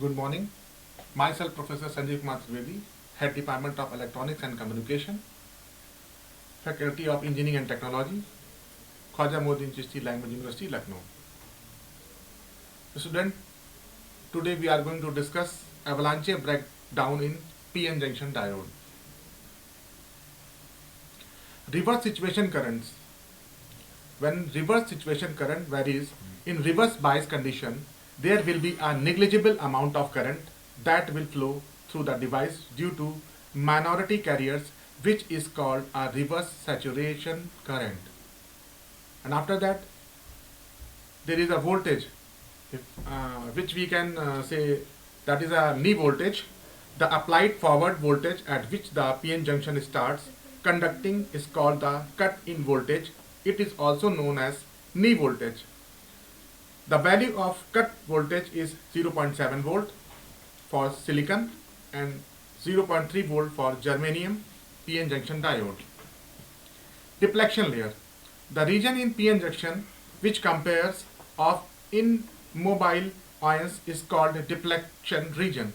Good morning. Myself, Professor Sanjeev Kumar Trivedi, Head Department of Electronics and Communication, Faculty of Engineering and Technology, Khwaja Modin Chishti Language University, Lucknow. Student, today we are going to discuss avalanche breakdown in PN junction diode. Reverse situation currents. When reverse situation current varies in reverse bias condition, there will be a negligible amount of current that will flow through the device due to minority carriers, which is called a reverse saturation current. And after that, there is a voltage, which we can say that is a knee voltage. The applied forward voltage at which the PN junction starts conducting is called the cut-in voltage. It is also known as knee voltage. The value of cut voltage is 0.7 volt for silicon and 0.3 volt for germanium PN junction diode. Deflection layer. The region in PN junction which compares of immobile ions is called deflection region.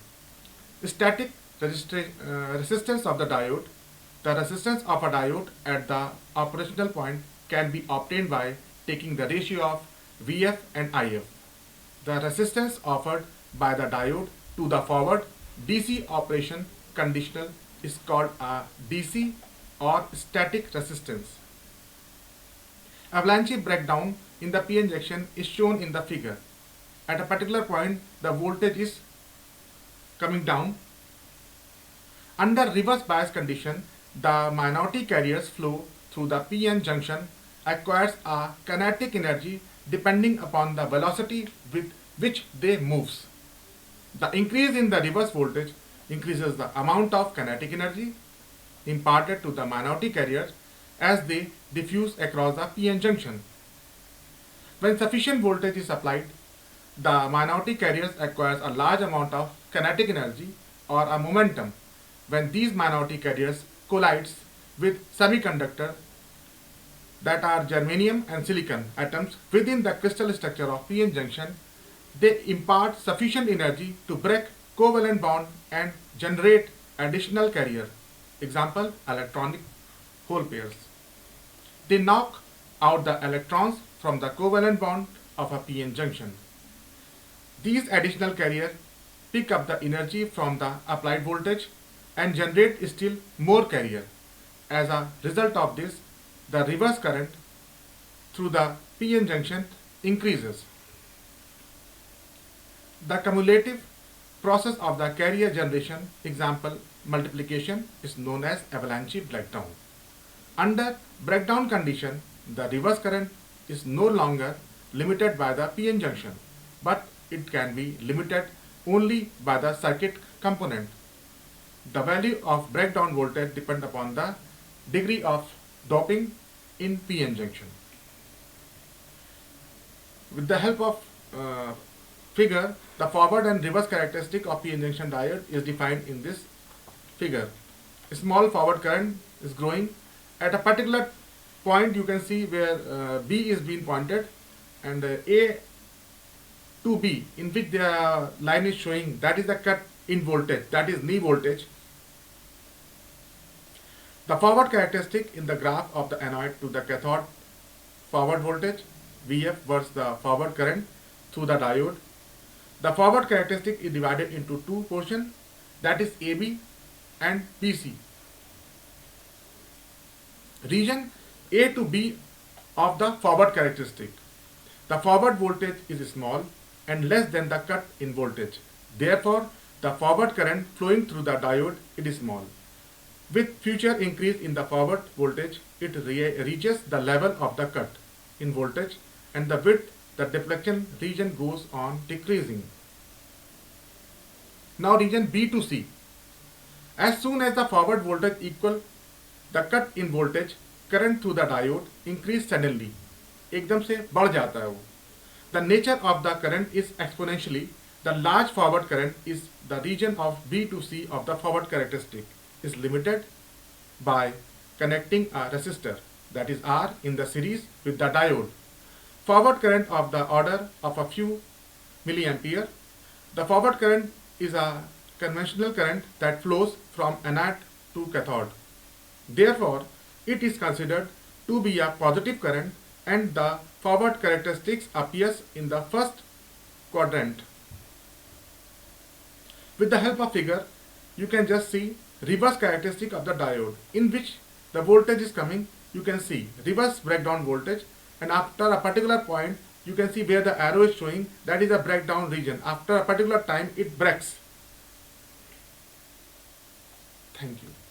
Static resistance of the diode. The resistance of a diode at the operational point can be obtained by taking the ratio of Vf and If. The resistance offered by the diode to the forward DC operation conditional is called a DC or static resistance. Avalanche breakdown in the PN junction is shown in the figure. At a particular point, the voltage is coming down. Under reverse bias condition, the minority carriers flow through the PN junction acquires a kinetic energy depending upon the velocity with which they moves. The increase in the reverse voltage increases the amount of kinetic energy imparted to the minority carriers as they diffuse across the PN junction. When sufficient voltage is applied, the minority carriers acquires a large amount of kinetic energy or a momentum. When these minority carriers collides with semiconductor that are germanium and silicon atoms within the crystal structure of PN junction, they impart sufficient energy to break covalent bond and generate additional carrier. Example, electronic hole pairs. They knock out the electrons from the covalent bond of a PN junction. These additional carriers pick up the energy from the applied voltage and generate still more carrier. As a result of this, the reverse current through the PN junction increases. The cumulative process of the carrier generation, example multiplication, is known as avalanche breakdown. Under breakdown condition, the reverse current is no longer limited by the PN junction, but it can be limited only by the circuit component. The value of breakdown voltage depends upon the degree of doping in PN junction. With the help of figure, the forward and reverse characteristic of PN junction diode is defined in this figure. A small forward current is growing. At a particular point, you can see where B is being pointed, and A to B, in which the line is showing, that is the cut in voltage, that is knee voltage. The forward characteristic in the graph of the anode to the cathode forward voltage Vf versus the forward current through the diode. The forward characteristic is divided into two portions, that is AB and BC. Region A to B of the forward characteristic. The forward voltage is small and less than the cut in voltage. Therefore, the forward current flowing through the diode is small. With future increase in the forward voltage, it reaches the level of the cut in voltage, and the width, the deflection region goes on decreasing. Now region B to C. As soon as the forward voltage equal the cut in voltage, current through the diode increase suddenly. एकदम से बढ़ जाता है वो. The nature of the current is exponentially. The large forward current is the region of B to C of the forward characteristic is limited by connecting a resistor, that is R, in the series with the diode. Forward current of the order of a few milliampere. The forward current is a conventional current that flows from anode to cathode. Therefore, it is considered to be a positive current and the forward characteristics appears in the first quadrant. With the help of figure, you can just see reverse characteristic of the diode in which the voltage is coming. You can see reverse breakdown voltage, and after a particular point you can see where the arrow is showing, that is a breakdown region. After a particular time it breaks. Thank you.